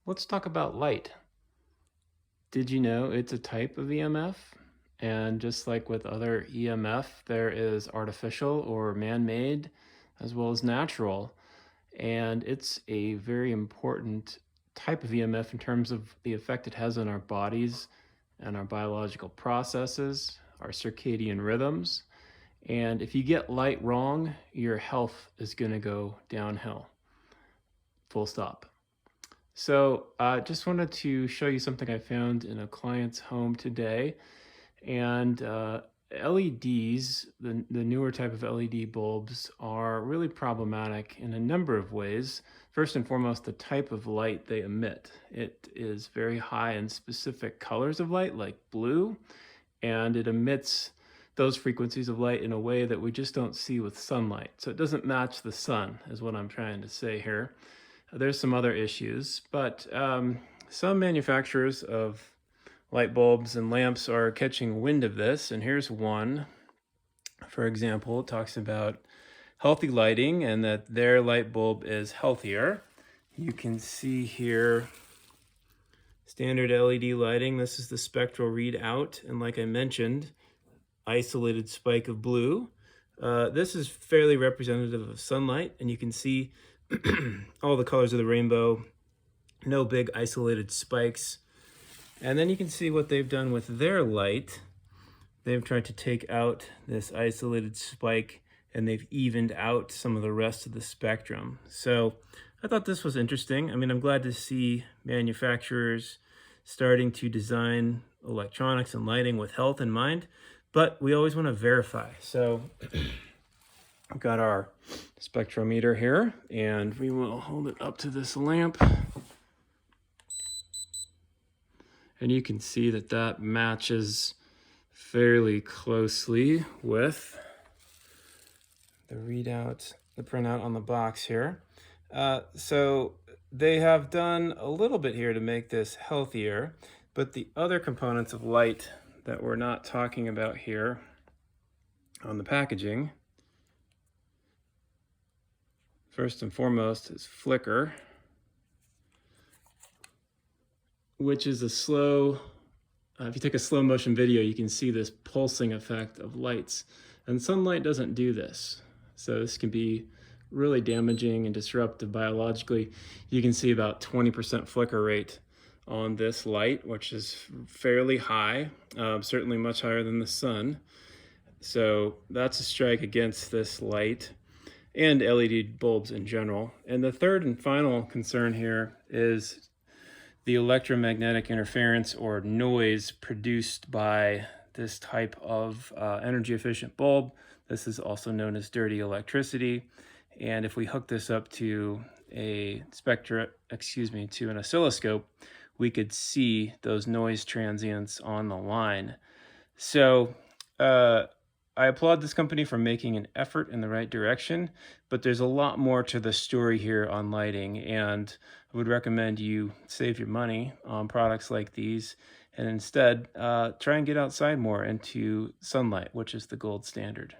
Let's talk about light. Did you know it's a type of EMF? And just like with other EMF, there is artificial or man-made as well as natural. And it's a very important type of EMF in terms of the effect it has on our bodies and our biological processes, our circadian rhythms. And if you get light wrong, your health is going to go downhill. Full stop. So I just wanted to show you something I found in a client's home today. And LEDs, the newer type of LED bulbs, are really problematic in a number of ways. First and foremost, the type of light they emit. It is very high in specific colors of light, like blue, and it emits those frequencies of light in a way that we just don't see with sunlight. So it doesn't match the sun, is what I'm trying to say here. There's some other issues, but some manufacturers of light bulbs and lamps are catching wind of this, and here's one. For example, it talks about healthy lighting and that their light bulb is healthier. You can see here standard LED lighting. This is the spectral readout, and like I mentioned, isolated spike of blue. This is fairly representative of sunlight, and you can see all the colors of the rainbow, no big isolated spikes. And then you can see what they've done with their light. They've tried to take out this isolated spike and they've evened out some of the rest of the spectrum. So I thought this was interesting. I mean, I'm glad to see manufacturers starting to design electronics and lighting with health in mind, but we always want to verify. So I've got our spectrometer here, and we will hold it up to this lamp. And you can see that that matches fairly closely with the readout, the printout on the box here. So they have done a little bit here to make this healthier, but the other components of light that we're not talking about here on the packaging, first and foremost, is flicker, which is a slow, if you take a slow motion video, you can see this pulsing effect of lights. And sunlight doesn't do this. So this can be really damaging and disruptive biologically. You can see about 20% flicker rate on this light, which is fairly high, certainly much higher than the sun. So that's a strike against this light and LED bulbs in general. And the third and final concern here is the electromagnetic interference or noise produced by this type of energy efficient bulb. This is also known as dirty electricity. And if we hook this up to an oscilloscope, we could see those noise transients on the line. So I applaud this company for making an effort in the right direction, but there's a lot more to the story here on lighting, and I would recommend you save your money on products like these and instead try and get outside more into sunlight, which is the gold standard.